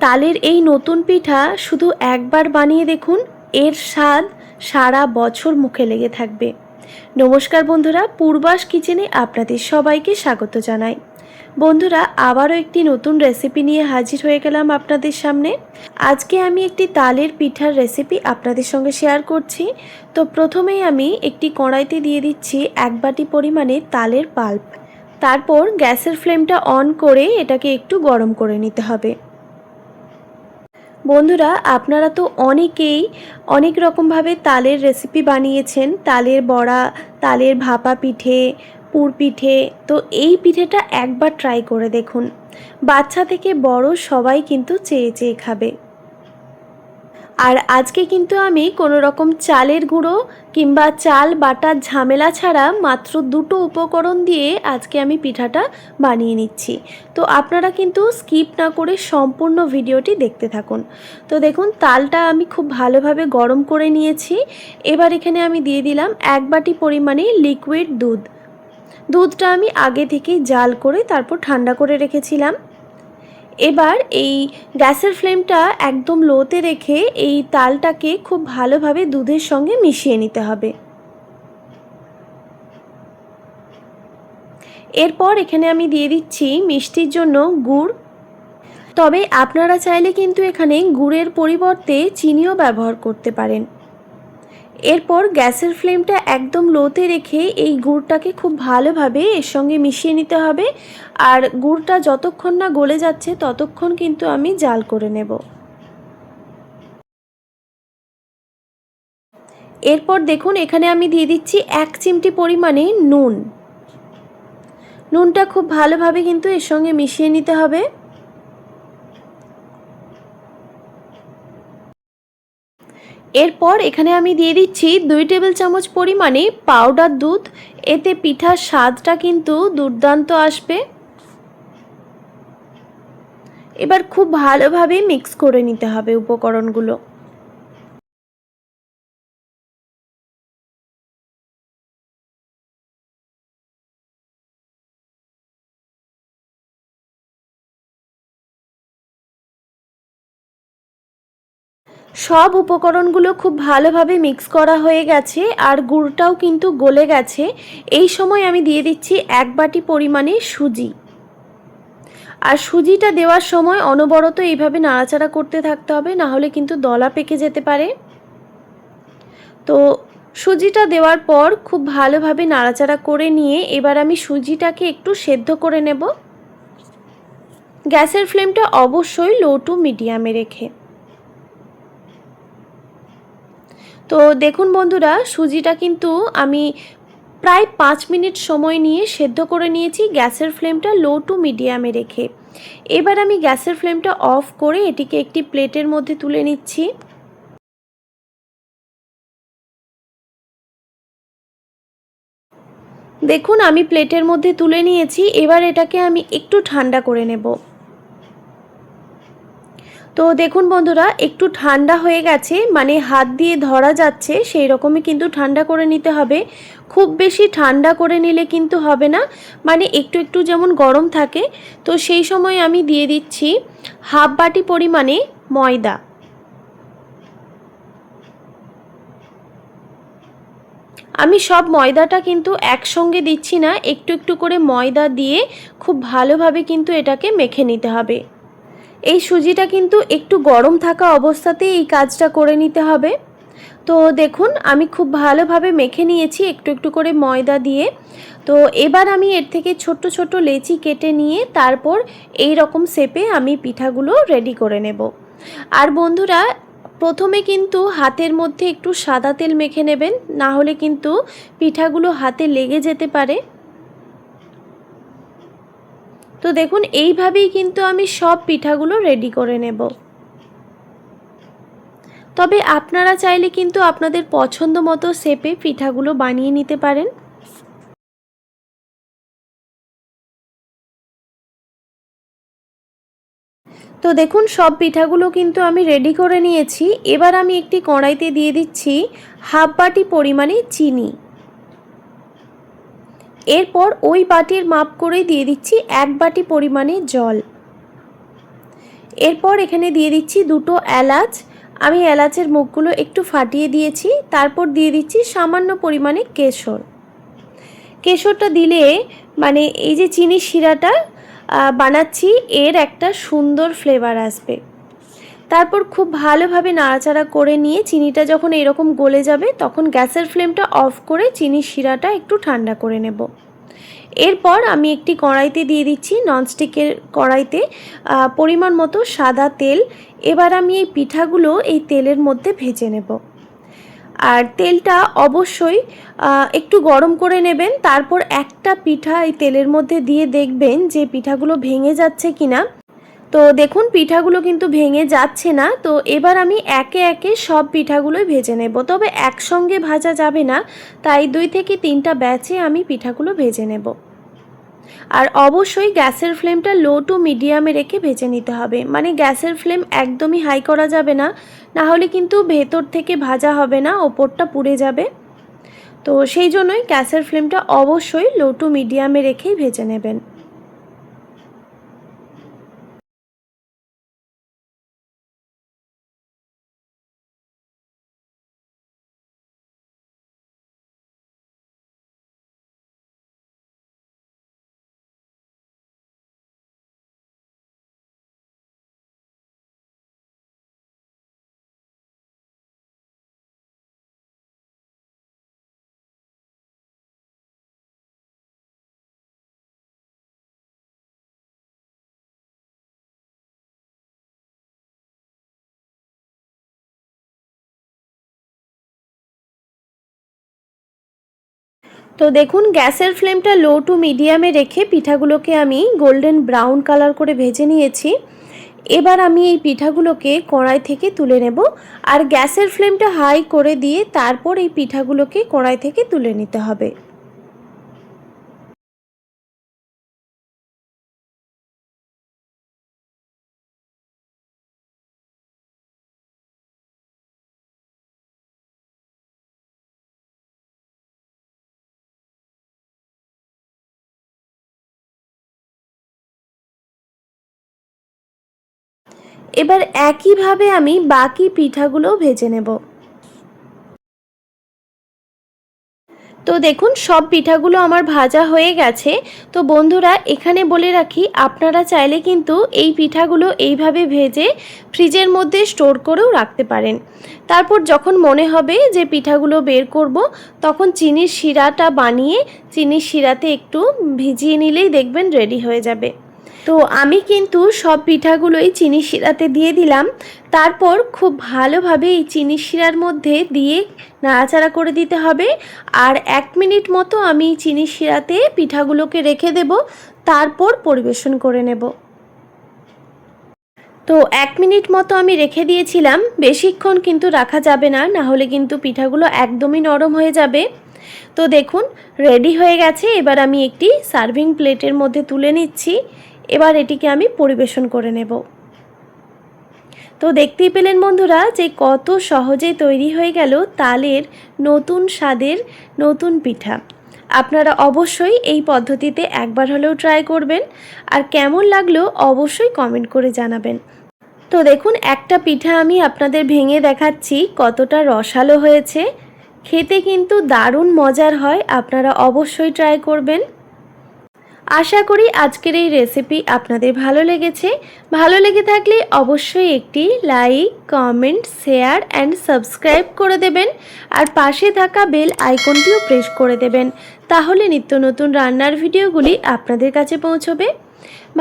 তালের এই নতুন পিঠা শুধু একবার বানিয়ে দেখুন, এর স্বাদ সারা বছর মুখে লেগে থাকবে। নমস্কার বন্ধুরা, পূর্বাস কিচেনে আপনাদের সবাইকে স্বাগত জানাই। বন্ধুরা, আবারও একটি নতুন রেসিপি নিয়ে হাজির হয়ে গেলাম আপনাদের সামনে। আজকে আমি একটি তালের পিঠার রেসিপি আপনাদের সঙ্গে শেয়ার করছি। তো প্রথমেই আমি একটি কড়াইতে দিয়ে দিচ্ছি 1 বাটি পরিমাণে তালের পাল্প। তারপর গ্যাসের ফ্লেমটা অন করে এটাকে একটু গরম করে নিতে হবে। বন্ধুরা, আপনারা তো অনেকেই অনেক রকমভাবে তালের রেসিপি বানিয়েছেন, তালের বড়া, তালের ভাপা পিঠে, পুর পিঠে। তো এই পিঠেটা একবার ট্রাই করে দেখুন, বাচ্চা থেকে বড় সবাই কিন্তু চেয়ে চেয়ে খাবে। আর আজকে কিন্তু আমি কোনো রকম চালের গুঁড়ো কিংবা চাল বাটার ঝামেলা ছাড়া মাত্র দুটো উপকরণ দিয়ে আজকে আমি পিঠাটা বানিয়ে নিচ্ছি। তো আপনারা কিন্তু স্কিপ না করে সম্পূর্ণ ভিডিওটি দেখতে থাকুন। তো দেখুন, তালটা আমি খুব ভালোভাবে গরম করে নিয়েছি। এবার এখানে আমি দিয়ে দিলাম 1 বাটি পরিমাণে লিকুইড দুধ। দুধটা আমি আগে থেকেই জাল করে তারপর ঠান্ডা করে রেখেছিলাম। এবার এই গ্যাসের ফ্লেমটা একদম লোতে রেখে এই তালটাকে খুব ভালোভাবে দুধের সঙ্গে মিশিয়ে নিতে হবে। এরপর এখানে আমি দিয়ে দিচ্ছি মিষ্টির জন্য গুড়। তবে আপনারা চাইলে কিন্তু এখানে গুড়ের পরিবর্তে চিনিও ব্যবহার করতে পারেন। এরপর গ্যাসের ফ্লেমটা একদম লোতে রেখে এই গুড়টাকে খুব ভালোভাবে এর সঙ্গে মিশিয়ে নিতে হবে। আর গুড়টা যতক্ষণ না গলে যাচ্ছে ততক্ষণ কিন্তু আমি জাল করে নেব। এরপর দেখুন, এখানে আমি দিয়ে দিচ্ছি 1 চিমটি পরিমাণে নুন। নুনটা খুব ভালোভাবে কিন্তু এর সঙ্গে মিশিয়ে নিতে হবে। এরপর এখানে আমি দিয়ে দিচ্ছি 2 টেবিল চামচ পরিমাণে পাউডার দুধ। এতে পিঠার স্বাদটা কিন্তু দুর্দান্ত আসবে। এবার খুব ভালোভাবে মিক্স করে নিতে হবে উপকরণগুলো। সব উপকরণগুলো খুব ভালোভাবে মিক্স করা হয়ে গেছে আর গুড়টাও কিন্তু গলে গেছে। এই সময় আমি দিয়ে দিচ্ছি 1 বাটি পরিমাণে সুজি। আর সুজিটা দেওয়ার সময় অনবরত এইভাবে নাড়াচাড়া করতে থাকতে হবে, না হলে কিন্তু দলা পেকে যেতে পারে। তো সুজিটা দেওয়ার পর খুব ভালোভাবে নাড়াচাড়া করে নিয়ে এবার আমি সুজিটাকে একটু সেদ্ধ করে নেব। গ্যাসের ফ্লেমটা অবশ্যই লো টু মিডিয়ামে রেখে। তো দেখুন বন্ধুরা, সুজিটা কিন্তু আমি প্রায় 5 মিনিট সময় নিয়ে সেদ্ধ করে নিয়েছি গ্যাসের ফ্লেমটা লো টু মিডিয়ামে রেখে। এবার আমি গ্যাসের ফ্লেমটা অফ করে এটিকে একটি প্লেটের মধ্যে তুলে নিচ্ছি। দেখুন, আমি প্লেটের মধ্যে তুলে নিয়েছি। এবার এটাকে আমি একটু ঠান্ডা করে নেব। তো দেখুন বন্ধুরা, একটু ঠান্ডা হয়ে গেছে, মানে হাত দিয়ে ধরা যাচ্ছে সেই রকমই কিন্তু ঠান্ডা করে নিতে হবে। খুব বেশি ঠান্ডা করে নিলে কিন্তু হবে না, মানে একটু একটু যেমন গরম থাকে। তো সেই সময় আমি দিয়ে দিচ্ছি 1/2 বাটি পরিমাণে ময়দা। আমি সব ময়দাটা কিন্তু একসঙ্গে দিচ্ছি না, একটু একটু করে ময়দা দিয়ে খুব ভালোভাবে কিন্তু এটাকে মেখে নিতে হবে। এই সুজিটা কিন্তু একটু গরম থাকা অবস্থাতেই এই কাজটা করে নিতে হবে। তো দেখুন, আমি খুব ভালোভাবে মেখে নিয়েছি একটু একটু করে ময়দা দিয়ে। তো এবার আমি এর থেকে ছোট্ট ছোট্ট লেচি কেটে নিয়ে তারপর এই রকম শেপে আমি পিঠাগুলো রেডি করে নেব। আর বন্ধুরা, প্রথমে কিন্তু হাতের মধ্যে একটু সাদা তেল মেখে নেবেন, না হলে কিন্তু পিঠাগুলো হাতে লেগে যেতে পারে। তো দেখুন, এইভাবেই কিন্তু আমি সব পিঠাগুলো রেডি করে নেব। তবে আপনারা চাইলে কিন্তু আপনাদের পছন্দ মতো শেপে পিঠাগুলো বানিয়ে নিতে পারেন। তো দেখুন, সব পিঠাগুলো কিন্তু আমি রেডি করে নিয়েছি। এবার আমি একটি কড়াইতে দিয়ে দিচ্ছি 1/2 বাটি পরিমাণে চিনি। এরপর ওই বাটির মাপ করে দিয়ে দিচ্ছি 1 বাটি পরিমাণে জল। এরপর এখানে দিয়ে দিচ্ছি 2টো এলাচ। আমি এলাচের মুখগুলো একটু ফাটিয়ে দিয়েছি। তারপর দিয়ে দিচ্ছি সামান্য পরিমাণে কেশর। কেশরটা দিলে মানে এই যে চিনির শিরাটা বানাচ্ছি এর একটা সুন্দর ফ্লেভার আসবে। তারপর খুব ভালোভাবে নাড়াচাড়া করে নিয়ে চিনিটা যখন এরকম গলে যাবে তখন গ্যাসের ফ্লেমটা অফ করে চিনির শিরাটা একটু ঠান্ডা করে নেব। এরপর আমি একটি কড়াইতে দিয়ে দিচ্ছি, ননস্টিকের কড়াইতে পরিমাণ মতো সাদা তেল। এবার আমি এই পিঠাগুলো এই তেলের মধ্যে ভেজে নেব। আর তেলটা অবশ্যই একটু গরম করে নেবেন। তারপর একটা পিঠা এই তেলের মধ্যে দিয়ে দেখবেন যে পিঠাগুলো ভেঙে যাচ্ছে কিনা। তো দেখুন পিঠাগুলো কিন্তু ভেঙে যাচ্ছে না। তো এবার আমি একে একে সব পিঠাগুলোই ভেজে নেব, তবে একসঙ্গে ভাজা যাবে না, তাই 2 থেকে 3টা ব্যাচে আমি পিঠাগুলো ভেজে নেব। আর অবশ্যই গ্যাসের ফ্লেমটা লো টু মিডিয়ামে রেখে ভেজে নিতে হবে, মানে গ্যাসের ফ্লেম একদমই হাই করা যাবে না, না হলে কিন্তু ভেতর থেকে ভাজা হবে না, ওপরটা পুড়ে যাবে। তো সেই জন্যই গ্যাসের ফ্লেমটা অবশ্যই লো টু মিডিয়ামে রেখেই ভেজে নেবেন। তো দেখুন গ্যাসের ফ্লেমটা লো টু মিডিয়ামে রেখে পিঠাগুলোকে আমি গোল্ডেন ব্রাউন কালার করে ভেজে নিয়েছি। এবার আমি এই পিঠাগুলোকে কড়াই থেকে তুলে নেব, আর গ্যাসের ফ্লেমটা হাই করে দিয়ে তারপর এই পিঠাগুলোকে কড়াই থেকে তুলে নিতে হবে। এবার একইভাবে আমি বাকি পিঠাগুলোও ভেজে নেব। তো দেখুন সব পিঠাগুলো আমার ভাজা হয়ে গেছে। তো বন্ধুরা এখানে বলে রাখি, আপনারা চাইলে কিন্তু এই পিঠাগুলো এইভাবে ভেজে ফ্রিজের মধ্যে স্টোর করেও রাখতে পারেন। তারপর যখন মনে হবে যে পিঠাগুলো বের করব, তখন চিনির শিরাটা বানিয়ে চিনির শিরাতে একটু ভিজিয়ে নিলেই দেখবেন রেডি হয়ে যাবে। তো আমি কিন্তু সব পিঠাগুলোই চিনির শিরাতে দিয়ে দিলাম। তারপর খুব ভালোভাবে এই চিনির শিরার মধ্যে দিয়ে নাড়াচাড়া করে দিতে হবে। আর 1 মিনিট মতো আমি চিনির শিরাতে পিঠাগুলোকে রেখে দেব, তারপর পরিবেশন করে নেব। তো 1 মিনিট মতো আমি রেখে দিয়েছিলাম, বেশিক্ষণ কিন্তু রাখা যাবে না, না হলে কিন্তু পিঠাগুলো একদমই নরম হয়ে যাবে। তো দেখুন রেডি হয়ে গেছে। এবার আমি একটি সার্ভিং প্লেটের মধ্যে তুলে নিচ্ছি। এবার এটিকে আমি পরিবেশন করে নেব। তো দেখতেই পেলেন বন্ধুরা যে কত সহজে তৈরি হয়ে গেল তালের নতুন স্বাদের নতুন পিঠা। আপনারা অবশ্যই এই পদ্ধতিতে একবার হলেও ট্রাই করবেন, আর কেমন লাগলো অবশ্যই কমেন্ট করে জানাবেন। তো দেখুন একটা পিঠা আমি আপনাদের ভেঙে দেখাচ্ছি কতটা রসালো হয়েছে। খেতে কিন্তু দারুণ মজার হয়, আপনারা অবশ্যই ট্রাই করবেন। আশা করি আজকের এই রেসিপি আপনাদের ভালো লেগেছে। ভালো লেগে থাকলে অবশ্যই একটি like, comment, share and subscribe করে দেবেন, আর পাশে থাকা বেল আইকনটিও প্রেস করে দেবেন। তাহলে নিত্য নতুন রান্নার ভিডিওগুলি আপনাদের কাছে পৌঁছবে।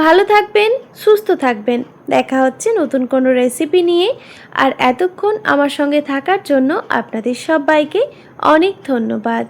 ভালো থাকবেন, সুস্থ থাকবেন। দেখা হচ্ছে নতুন কোনো রেসিপি নিয়ে। আর এতক্ষণ আমার সঙ্গে থাকার জন্য আপনাদের সবাইকে অনেক ধন্যবাদ।